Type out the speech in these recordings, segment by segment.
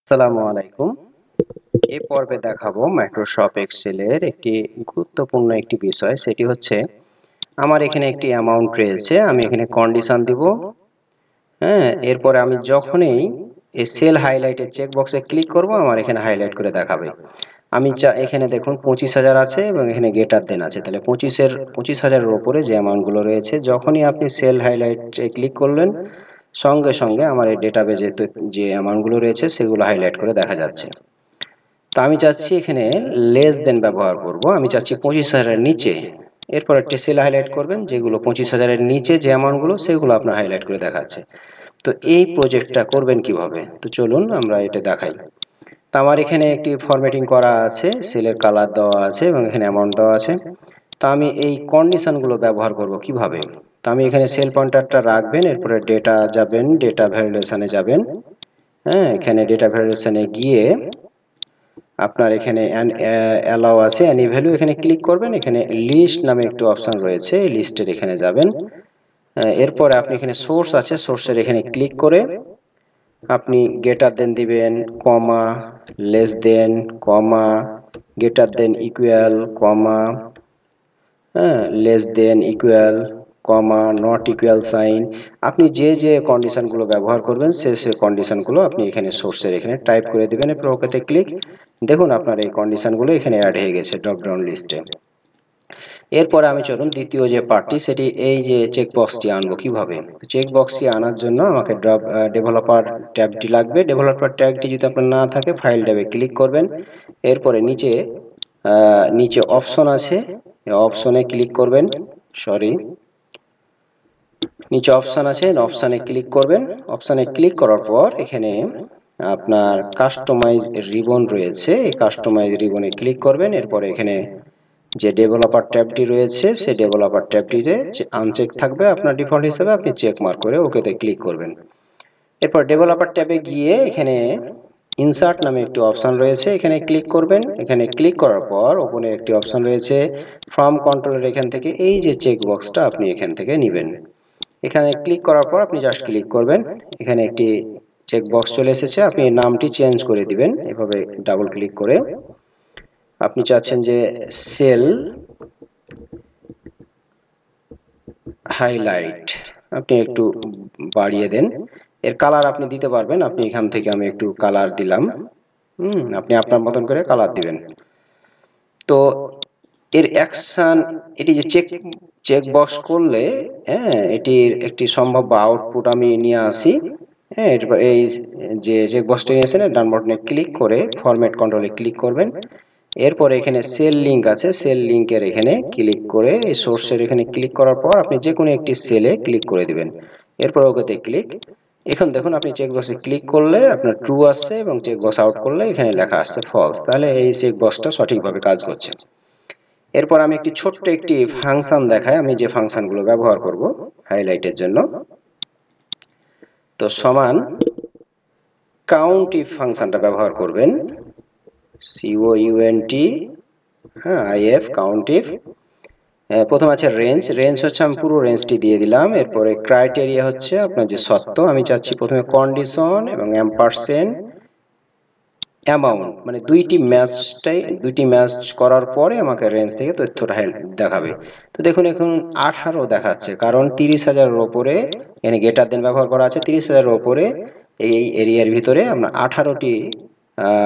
আসসালামু আলাইকুম। এই পর্বে দেখাবো মাইক্রোসফট এক্সেলের একটি গুরুত্বপূর্ণ একটি বিষয়, সেটি হচ্ছে আমার এখানে একটি অ্যামাউন্ট রয়েছে, আমি এখানে কন্ডিশন দিব। হ্যাঁ, এরপরে আমি যখনই এই সেল হাইলাইটের চেক বক্সে ক্লিক করব আমার এখানে হাইলাইট করে দেখাবে। আমি এখানে দেখুন 25,000 আছে এবং এখানে গেটার দেন আছে, তাহলে 25,000-এর উপরে যে অ্যামাউন্টগুলো রয়েছে যখনই আপনি সেল হাইলাইটে ক্লিক করলেন সঙ্গে সঙ্গে আমার এই ডেটাবেজে যে অ্যামাউন্টগুলো রয়েছে সেগুলো হাইলাইট করে দেখা যাচ্ছে। তো আমি চাচ্ছি এখানে লেস দেন ব্যবহার করব, আমি চাচ্ছি 25,000-এর নিচে। এরপর একটি সেল হাইলাইট করবেন, যেগুলো 25,000-এর নিচে যে অ্যামাউন্টগুলো সেগুলো আপনার হাইলাইট করে দেখাচ্ছে। তো এই প্রজেক্টটা করবেন কিভাবে, তো চলুন আমরা এটা দেখাই। তো আমার এখানে একটি ফরম্যাটিং করা আছে, সেলের কালার দেওয়া আছে এবং এখানে অ্যামাউন্ট দেওয়া আছে। তো আমি এই কন্ডিশনগুলো ব্যবহার করব কিভাবে, তো আমি এখানে সেল পয়েন্টারটা রাখবেন, এরপরে ডেটা যাবেন, ডেটা ভ্যালিডেশনে যাবেন। হ্যাঁ, এখানে ডেটা ভ্যালিডেশনে গিয়ে আপনার এখানে অ্যালাউ আছে অ্যানি ভ্যালু, এখানে ক্লিক করবেন। এখানে লিস্ট নামে একটি অপশন রয়েছে, এই লিস্টের এখানে যাবেন। এরপরে আপনি এখানে সোর্স আছে, সোর্সের এখানে ক্লিক করে আপনি গেটার দেন দিবেন, কমা, লেস দেন, কমা, গেটার দেন ইকুয়াল, কমা, হ্যাঁ, লেস দেন ইকুয়াল, কমা, নট ইকুয়াল সাইন। আপনি যে যে কন্ডিশনগুলো ব্যবহার করবেন সে কন্ডিশনগুলো আপনি এখানে সোর্সের এখানে টাইপ করে দেবেন, এরপর ওকেতে ক্লিক। দেখুন আপনার এই কন্ডিশনগুলো এখানে অ্যাড হয়ে গেছে ড্রপডাউন লিস্টে। এরপরে আমি চলুন দ্বিতীয় যে পার্টটি, সেটি এই যে চেক বক্সটি আনবো কিভাবে। চেক বক্সটি আনার জন্য আমাকে ডেভেলপার ট্যাবটি লাগবে। ডেভেলপার ট্যাবটি যদি আপনার না থাকে ফাইল ট্যাবে ক্লিক করবেন। এরপরে নিচে অপশন আছে, অপশনে ক্লিক করবেন। নিচে অপশন আছে, অপশনে ক্লিক করবেন। অপশনে ক্লিক করার পর এখানে আপনার কাস্টমাইজ রিবন রয়েছে, এই কাস্টমাইজ রিবনে ক্লিক করবেন। এরপরে এখানে যে ডেভেলপার ট্যাবটি রয়েছে সেই ডেভেলপার ট্যাবটিতে আনচেক থাকবে আপনার ডিফল্ট হিসেবে, আপনি চেক মার্ক করে ওকেতে ক্লিক করবেন। এরপর ডেভেলপার ট্যাবে গিয়ে এখানে ইনসার্ট নামে একটি অপশন রয়েছে, এখানে ক্লিক করবেন। এখানে ক্লিক করার পর ওপরে একটি অপশন রয়েছে ফ্রম কন্ট্রোলের, এখান থেকে এই যে চেক বক্সটা আপনি এখান থেকে নেবেন। এখানে ক্লিক করার পর আপনি জাস্ট ক্লিক করবেন, এখানে একটি চেক বক্স চলে এসেছে, আপনি নামটি চেঞ্জ করে দিবেন এভাবে ডাবল ক্লিক করে। আপনি চাচ্ছেন যে সেল হাইলাইট, আপনি একটু বাড়িয়ে দেন। এর কালার আপনি দিতে পারবেন, আপনি এখান থেকে আমি একটু কালার দিলাম। আপনি আপনার মতন করে কালার দিবেন। তো এর অ্যাকশন, এটি যে চেক বক্স করলে, হ্যাঁ, এটির একটি সম্ভাব্য আউটপুট আমি নিয়ে আসি। হ্যাঁ, এই যে চেক বক্সটি নিয়েছেন ডান বাটনে ক্লিক করে ফরম্যাট কন্ট্রোলে ক্লিক করবেন। এরপরে এখানে সেল লিঙ্ক আছে, সেল লিঙ্কের এখানে ক্লিক করে এই সোর্সের এখানে ক্লিক করার পর আপনি যে কোনো একটি সেলে ক্লিক করে দিবেন। এরপর ওকেতে ক্লিক। এখন দেখুন আপনি চেক বক্সে ক্লিক করলে আপনার ট্রু আসছে এবং চেক বক্স আউট করলে এখানে লেখা আসছে ফলস, তাহলে এই চেক বক্সটা সঠিকভাবে কাজ করছে। এরপর আমি একটি ছোট্ট একটি ফাংশন দেখাই, আমি যে ফাংশনগুলো ব্যবহার করব হাইলাইটের জন্য। তো সমান কাউন্ট ইফ ফাংশনটা ব্যবহার করবেন, COUNT, হ্যাঁ, IF, কাউন্ট ইফ। প্রথম আছে রেঞ্জ, রেঞ্জ হচ্ছে আমি পুরো রেঞ্জটি দিয়ে দিলাম। এরপরে ক্রাইটেরিয়া হচ্ছে আপনার যে শর্ত, আমি চাচ্ছি প্রথমে কন্ডিশন এবং এম্পারসেন্ট অ্যামাউন্ট, মানে দুইটি ম্যাচ করার পরে আমাকে রেঞ্জ থেকে তথ্যটা দেখাবে। তো দেখুন এখন 18 দেখাচ্ছে, কারণ 30,000-এর ওপরে এখানে গেটার দেন ব্যবহার করা আছে। 30,000-এর ওপরে এই এরিয়ার ভিতরে আপনার 18টি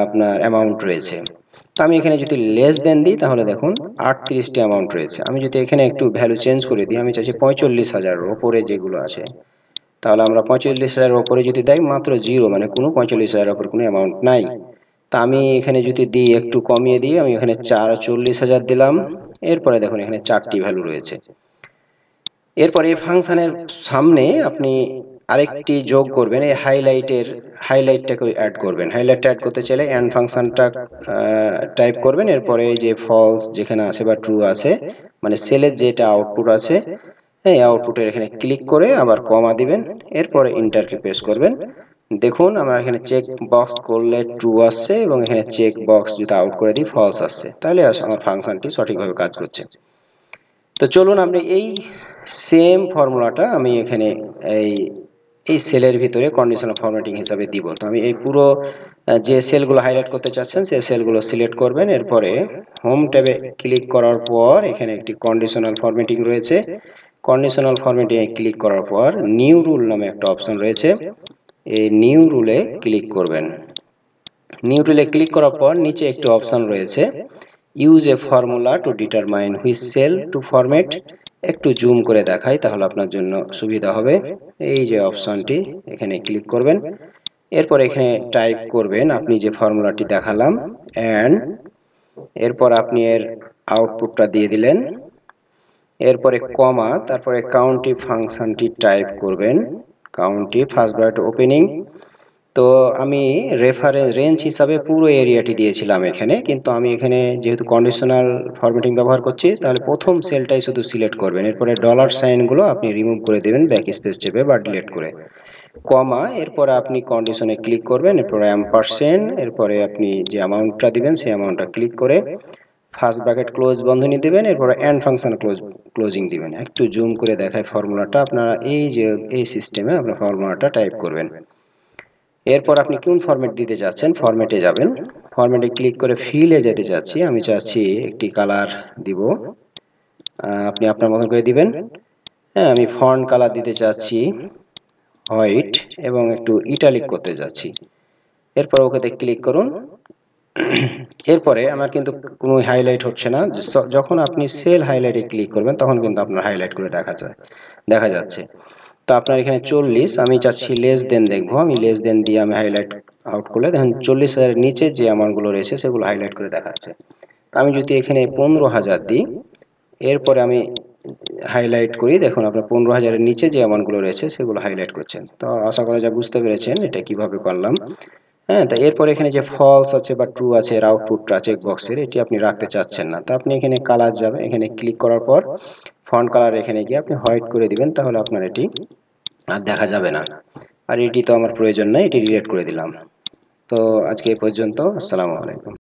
আপনার অ্যামাউন্ট রয়েছে। তো আমি এখানে যদি লেস দেন দিই তাহলে দেখুন 38টি অ্যামাউন্ট রয়েছে। আমি যদি এখানে একটু ভ্যালু চেঞ্জ করে দিই, আমি চাইছি 45,000-এর ওপরে যেগুলো আছে, তাহলে আমরা 45,000-এর ওপরে যদি দেয় মাত্র 0, মানে কোনো 45,000-এর ওপর কোনো অ্যামাউন্ট নাই। তা আমি এখানে যদি দিই একটু কমিয়ে দিই, আমি এখানে 40,000 দিলাম। এরপরে দেখুন এখানে 4টি ভ্যালু রয়েছে। এরপরে এই ফাংশনের সামনে আপনি আরেকটি যোগ করবেন, এই হাইলাইটটাকে অ্যাড করবেন। হাইলাইটটা অ্যাড করতে চাইলে এন্ড ফাংশনটা টাইপ করবেন। এরপরে যে ফলস যেখানে আছে বা ট্রু আছে, মানে সেলের যেটা আউটপুট আছে, হ্যাঁ, আউটপুটের এখানে ক্লিক করে আবার কমা দিবেন। এরপরে এন্টার কি প্রেস করবেন। দেখুন আমরা এখানে চেক বক্স করলে ট্রু আসছে এবং এখানে চেক বক্স যদি আউট করে দিই ফলস আসছে, তাহলে আমার ফাংশনটি সঠিকভাবে কাজ করছে। তো চলুন আমরা এই সেম ফর্মুলাটা আমি এখানে এই এই সেলের ভিতরে কন্ডিশনাল ফরম্যাটিং হিসাবে দিব। তো আমি এই পুরো যে সেলগুলো হাইলাইট করতে চাচ্ছেন সেই সেলগুলো সিলেক্ট করবেন। এরপরে হোম ট্যাবে ক্লিক করার পর এখানে একটি কন্ডিশনাল ফরম্যাটিং রয়েছে। কন্ডিশনাল ফরম্যাটিং এ ক্লিক করার পর নিউ রুল নামে একটা অপশন রয়েছে, এই নিউ রুলে ক্লিক করবেন। নিউ রুলে ক্লিক করার পর নিচে একটি অপশন রয়েছে use a formula to determine which cell to format. একটু জুম করে দেখাই তাহলে আপনার জন্য সুবিধা হবে। এই যে অপশনটি এখানে ক্লিক করবেন। এরপর এখানে টাইপ করবেন আপনি যে ফর্মুলাটি দেখালাম এন্ড, এরপর আপনি এর আউটপুটটা দিয়ে দিলেন। এরপরে কমা, তারপরে কাউন্টি ফাংশনটি টাইপ করবেন। County first bracket opening. তো আমি রেফারেন্স রেঞ্জ হিসাবে পুরো এরিয়াটি দিয়েছিলাম এখানে, কিন্তু আমি এখানে যেহেতু কন্ডিশনাল ফরম্যাটিং ব্যবহার করছি তাহলে প্রথম সেলটাই শুধু সিলেক্ট করবেন। এরপরে ডলার সাইনগুলো আপনি রিমুভ করে দেবেন ব্যাক স্পেস চেপে বা ডিলিট করে। কমা, এরপরে আপনি কন্ডিশনে ক্লিক করবেন, এরপরে %, এরপরে আপনি যে অ্যামাউন্টটা দিবেন সেই অ্যামাউন্টটা ক্লিক করে ফার্স্ট ব্র্যাকেট ক্লোজ বন্ধনী দিবেন, এরপরে এন্ড ফাংশন ক্লোজিং দিবেন। একটু জুম করে দেখায় ফর্মুলাটা, আপনারা এই যে এই সিস্টেমে আপনার ফর্মুলাটা টাইপ করবেন। এরপর আপনি কোন ফরম্যাট দিতে যাচ্ছেন ফরম্যাটে যাবেন। ফরম্যাটে ক্লিক করে ফিলে যেতে চাচ্ছি, আমি চাচ্ছি একটি কালার দিব, আপনি আপনার মতো করে দিবেন। হ্যাঁ, আমি ফন্ট কালার দিতে চাচ্ছি হোয়াইট এবং একটু ইটালিক করতে যাচ্ছি। এরপর ওকেতে ক্লিক করুন। এরপরে আমার কিন্তু কোনো হাইলাইট হচ্ছে না। যখন আপনি সেল হাইলাইটে ক্লিক করবেন তখন কিন্তু আপনার হাইলাইট করে দেখা যাচ্ছে। তো আপনার এখানে 40, আমি চাচ্ছি লেস দেন দেখবো, আমি লেস দেন দিয়ে আমি হাইলাইট আউট করলে দেখেন 40,000 এর নিচে যে অ্যামাউন্টগুলো রয়েছে সেগুলো হাইলাইট করে দেখাচ্ছে। তো আমি যদি এখানে 15,000 দিই, এরপরে আমি হাইলাইট করি, দেখুন আপনার 15,000 এর নিচে যে অ্যামাউন্টগুলো রয়েছে সেগুলো হাইলাইট করছেন। তো আশা করা যায় বুঝতে পেরেছেন এটা কিভাবে করলাম। হ্যাঁ, তো এরপর এখানে যে ফলস আছে বা ট্রু আছে এর আউটপুটটা চেক বক্সের, এটি আপনি রাখতে চাচ্ছেন না। তো আপনি এখানে কালার যাবেন, এখানে ক্লিক করার পর ফন্ট কালার এখানে গিয়ে আপনি হোয়াইট করে দিবেন, তাহলে আপনার এটি আর দেখা যাবে না। আর এটি তো আমার প্রয়োজন নাই, এটি ডিলিট করে দিলাম। তো আজকে এই পর্যন্ত। আসসালামু আলাইকুম।